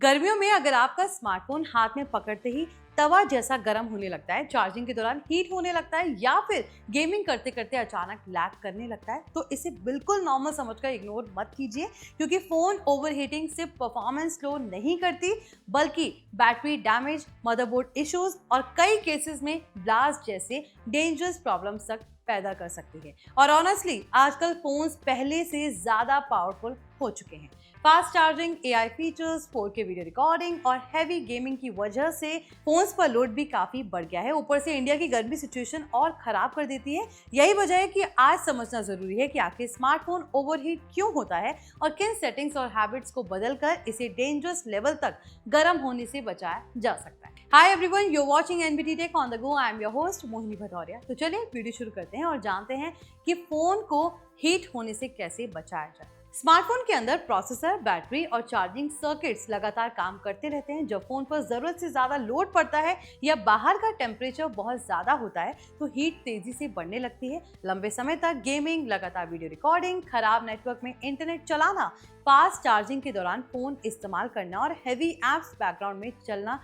गर्मियों में अगर आपका स्मार्टफोन हाथ में पकड़ते ही तवा जैसा गर्म होने लगता है, चार्जिंग के दौरान हीट होने लगता है या फिर गेमिंग करते करते अचानक लैग करने लगता है, तो इसे बिल्कुल नॉर्मल समझकर इग्नोर मत कीजिए। क्योंकि फोन ओवरहीटिंग सिर्फ परफॉर्मेंस स्लो नहीं करती, बल्कि बैटरी डैमेज, मदरबोर्ड इश्यूज और कई केसेस में ब्लास्ट जैसे डेंजरस प्रॉब्लम्स तक पैदा कर सकती है। और ऑनेस्टली आजकल फोन्स पहले से ज्यादा पावरफुल हो चुके हैं। Fast charging, AI features, 4K video recording और हैवी गेमिंग की वजह से फोन्स पर लोड भी काफी बढ़ गया है। ऊपर से इंडिया की गर्मी सिचुएशन और खराब कर देती है। यही वजह है कि आज समझना जरूरी है कि आखिर स्मार्टफोन ओवरहीट क्यों होता है और किन सेटिंग्स और हैबिट्स को बदलकर इसे डेंजरस लेवल तक गर्म होने से बचाया जा सकता है। Hi everyone, you are watching NBT tech on the go. I am your host Mohini Bhadauria. तो चलिए वीडियो शुरू करते हैं और जानते हैं कि फोन को हीट होने से कैसे बचाया जाए। स्मार्टफोन के अंदर प्रोसेसर, बैटरी और चार्जिंग सर्किट्स लगातार काम करते रहते हैं। जब फोन पर जरूरत से ज्यादा लोड पड़ता है या बाहर का टेम्परेचर बहुत ज्यादा होता है तो हीट तेजी से बढ़ने लगती है। लंबे समय तक गेमिंग, लगातार वीडियो रिकॉर्डिंग, खराब नेटवर्क में इंटरनेट चलाना, फास्ट चार्जिंग के दौरान फोन इस्तेमाल करना और हैवी एप्स बैकग्राउंड में चलना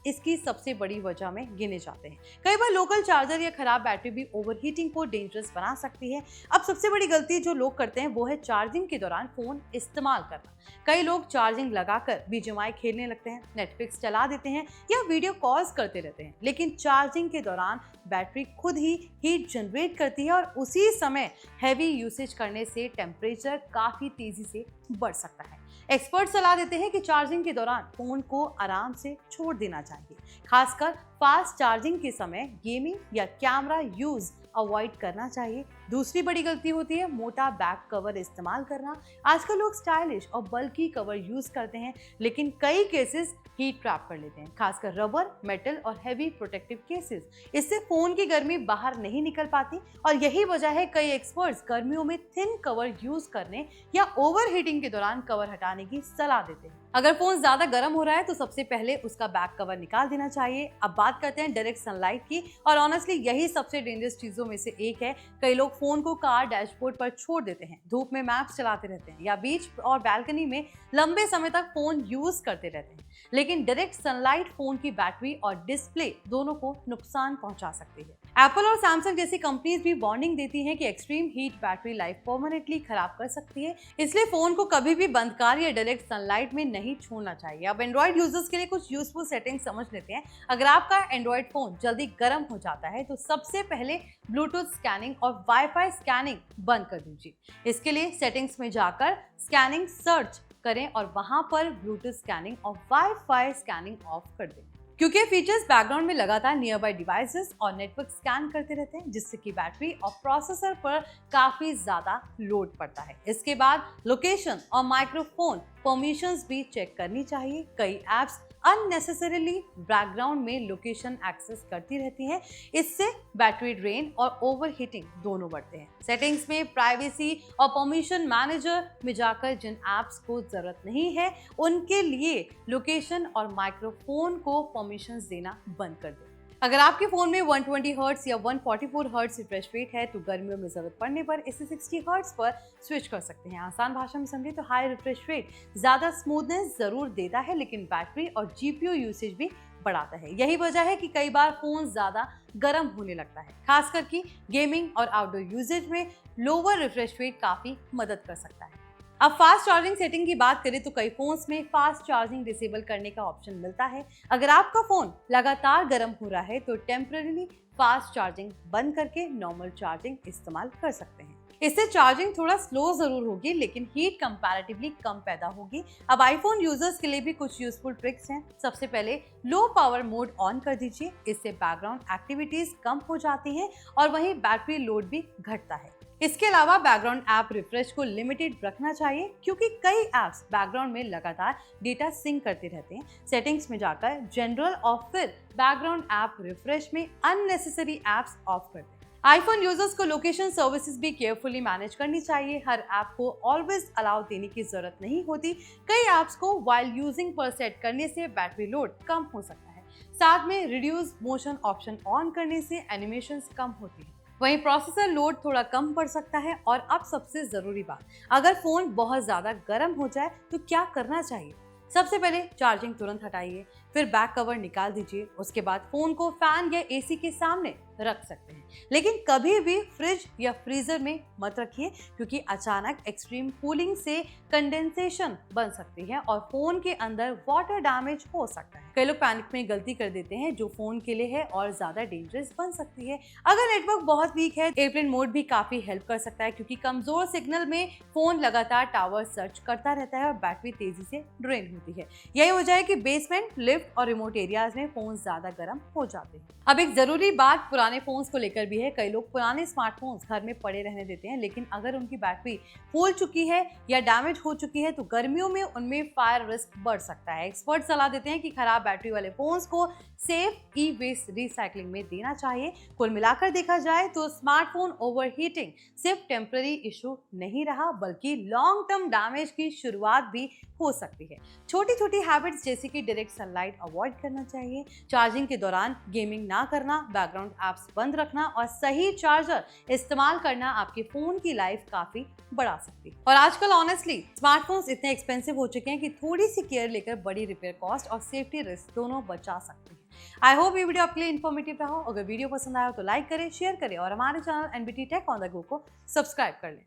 इसकी सबसे बड़ी वजह में गिने जाते हैं। कई बार लोकल चार्जर या खराब बैटरी भी ओवरहीटिंग को डेंजरस बना सकती है। अब सबसे बड़ी गलती जो लोग करते हैं वो है चार्जिंग के दौरान फोन इस्तेमाल करना। कई लोग चार्जिंग लगाकर बीजीएमआई खेलने लगते हैं, नेटफ्लिक्स चला देते हैं या वीडियो कॉल्स करते रहते हैं, लेकिन चार्जिंग के दौरान बैटरी खुद ही हीट जनरेट करती है और उसी समय हैवी यूसेज करने से टेम्परेचर काफी तेजी से बढ़ सकता है। एक्सपर्ट सलाह देते हैं कि चार्जिंग के दौरान फोन को आराम से छोड़ देना चाहिए। खासकर फास्ट चार्जिंग के समय गेमिंग या कैमरा यूज अवॉइड करना चाहिए। दूसरी बड़ी गलती होती है मोटा बैक कवर इस्तेमाल करना। आजकल लोग स्टाइलिश और बल्कि कवर यूज करते हैं, लेकिन कई केसेस हीट ट्रैप कर लेते हैं, खासकर रबर, मेटल और हैवी प्रोटेक्टिव केसेस। इससे फोन की गर्मी बाहर नहीं निकल पाती और यही वजह है कई एक्सपर्ट्स गर्मियों में थिन कवर यूज करने या ओवरहीटिंग के दौरान कवर हटाने की सलाह देते हैं। अगर फोन ज्यादा गर्म हो रहा है तो सबसे पहले उसका बैक कवर निकाल देना चाहिए। अब बात करते हैं डायरेक्ट सनलाइट की, और ऑनेस्टली यही सबसे डेंजरस चीजों में से एक है। कई लोग फोन को कार डैशबोर्ड पर छोड़ देते हैं, धूप में मैप्स चलाते रहते हैं या बीच और बैल्कनी में लंबे समय तक फोन यूज करते रहते हैं, लेकिन डायरेक्ट सनलाइट फोन की बैटरी और डिस्प्ले दोनों को नुकसान पहुंचा सकती है। एप्पल और सैमसंग जैसी कंपनीज भी वार्निंग देती हैं कि extreme heat battery life permanently खराब कर सकती है, इसलिए फोन को कभी भी बंद कार या डायरेक्ट सनलाइट में नहीं छोड़ना चाहिए। अब एंड्रॉइड यूजर्स के लिए कुछ यूजफुल सेटिंग्स समझ लेते हैं। अगर आपका एंड्रॉइड फोन जल्दी गर्म हो जाता है तो सबसे पहले ब्लूटूथ स्कैनिंग और वाईफाई स्कैनिंग बंद कर दीजिए। इसके लिए सेटिंग्स में जाकर स्कैनिंग सर्च करें और वहां पर ब्लूटूथ स्कैनिंग और वाईफाई स्कैनिंग ऑफ कर दें, क्योंकि ये फीचर्स बैकग्राउंड में लगातार नियर बाय डिवाइसेस और नेटवर्क स्कैन करते रहते हैं, जिससे कि बैटरी और प्रोसेसर पर काफी ज्यादा लोड पड़ता है। इसके बाद लोकेशन और माइक्रोफोन परमिशंस भी चेक करनी चाहिए। कई एप्स अननेसेसरीली बैकग्राउंड में लोकेशन एक्सेस करती रहती हैं, इससे बैटरी ड्रेन और ओवरहीटिंग दोनों बढ़ते हैं। सेटिंग्स में प्राइवेसी और परमिशन मैनेजर में जाकर जिन एप्स को जरूरत नहीं है उनके लिए लोकेशन और माइक्रोफोन को परमिशंस देना बंद कर दें। अगर आपके फोन में 120 हर्ट्ज या 144 हर्ट्ज रिफ्रेश रेट है तो गर्मियों में जरूरत पड़ने पर इसे 60 हर्ट्ज पर स्विच कर सकते हैं। आसान भाषा में समझे तो हाई रिफ्रेश रेट ज्यादा स्मूथनेस जरूर देता है, लेकिन बैटरी और जीपीयू यूसेज भी बढ़ाता है। यही वजह है कि कई बार फोन ज्यादा गर्म होने लगता है, खासकर कि गेमिंग और आउटडोर यूसेज में लोअर रिफ्रेश रेट काफी मदद कर सकता है। अब फास्ट चार्जिंग सेटिंग की बात करें तो कई फोन्स में फास्ट चार्जिंग डिसेबल करने का ऑप्शन मिलता है। अगर आपका फोन लगातार गर्म हो रहा है तो टेम्परेरी फास्ट चार्जिंग बंद करके नॉर्मल चार्जिंग इस्तेमाल कर सकते हैं। इससे चार्जिंग थोड़ा स्लो जरूर होगी, लेकिन हीट कंपैरेटिवली कम पैदा होगी। अब आईफोन यूजर्स के लिए भी कुछ यूजफुल ट्रिक्स हैं। सबसे पहले लो पावर मोड ऑन कर दीजिए, इससे बैकग्राउंड एक्टिविटीज कम हो जाती हैं और वहीं बैटरी लोड भी घटता है। इसके अलावा बैकग्राउंड ऐप रिफ्रेश को लिमिटेड रखना चाहिए, क्योंकि कई ऐप्स बैकग्राउंड में लगातार डेटा सिंक करते रहते हैं। सेटिंग्स में जाकर जनरल और फिर बैकग्राउंड ऐप रिफ्रेश में अननेसेसरी ऐप्स ऑफ कर दें। आईफोन यूजर्स को लोकेशन सर्विसेज भी केयरफुली मैनेज करनी चाहिए। हर ऐप को ऑलवेज अलाउ देने की जरूरत नहीं होती। कई ऐप्स को वाइल यूजिंग पर सेट करने से बैटरी लोड कम हो सकता है। साथ में रिड्यूस मोशन ऑप्शन ऑन करने से एनिमेशंस कम होती है। वहीं प्रोसेसर लोड थोड़ा कम पड़ सकता है। और अब सबसे जरूरी बात, अगर फोन बहुत ज्यादा गर्म हो जाए तो क्या करना चाहिए। सबसे पहले चार्जिंग तुरंत हटाइए, फिर बैक कवर निकाल दीजिए। उसके बाद फोन को फैन या एसी के सामने रख सकते हैं, लेकिन कभी भी फ्रिज या फ्रीजर में मत रखिए, क्योंकि अचानक एक्सट्रीम कूलिंग से कंडेंसेशन बन सकती है और फोन के अंदर वाटर डैमेज हो सकता है। कई लोग पैनिक में गलती कर देते हैं जो फोन के लिए है और ज्यादा डेंजरस बन सकती है। अगर नेटवर्क बहुत वीक है, एयरप्लेन मोड भी काफी हेल्प कर सकता है, क्योंकि कमजोर सिग्नल में फोन लगातार टावर सर्च करता रहता है और बैटरी तेजी से ड्रेन होती है। यही वजह है कि बेसमेंट, लिफ्ट और रिमोट एरियाज में फोन ज्यादा गर्म हो जाते हैं। अब एक जरूरी बात पुराने फोन्स को लेकर भी है। कई लोग पुराने स्मार्टफोन्स घर में पड़े रहने देते हैं, लेकिन अगर उनकी बैटरी फूल चुकी है या डैमेज हो चुकी है तो गर्मियों में उनमें फायर रिस्क बढ़ सकता है। एक्सपर्ट सलाह देते हैं कि खराब बैटरी वाले फोन्स को सेफ ई वेस्ट रिसाइकलिंग में देना चाहिए। कुल मिलाकर देखा जाए तो स्मार्टफोन ओवरहीटिंग सिर्फ टेम्पररी इशू नहीं रहा, बल्कि लॉन्ग टर्म डैमेज की शुरुआत भी हो सकती है। छोटी छोटी हैबिट्स जैसे कि डायरेक्ट सनलाइट अवॉइड करना चाहिए, चार्जिंग के दौरान गेमिंग ना करना, बैकग्राउंड ऐप्स बंद रखना और सही चार्जर इस्तेमाल करना आपके फोन की लाइफ काफी बढ़ा सकती है। और आजकल ऑनेस्टली स्मार्टफोन्स इतने एक्सपेंसिव हो चुके हैं कि थोड़ी सी केयर लेकर बड़ी रिपेयर कॉस्ट और सेफ्टी रिस्क दोनों बचा सकते हैं। आई होप ये वीडियो आपके लिए इन्फॉर्मेटिव रहा हो। अगर वीडियो पसंद आया तो लाइक करें, शेयर करें और हमारे channel NBT tech on the go को सब्सक्राइब कर लें।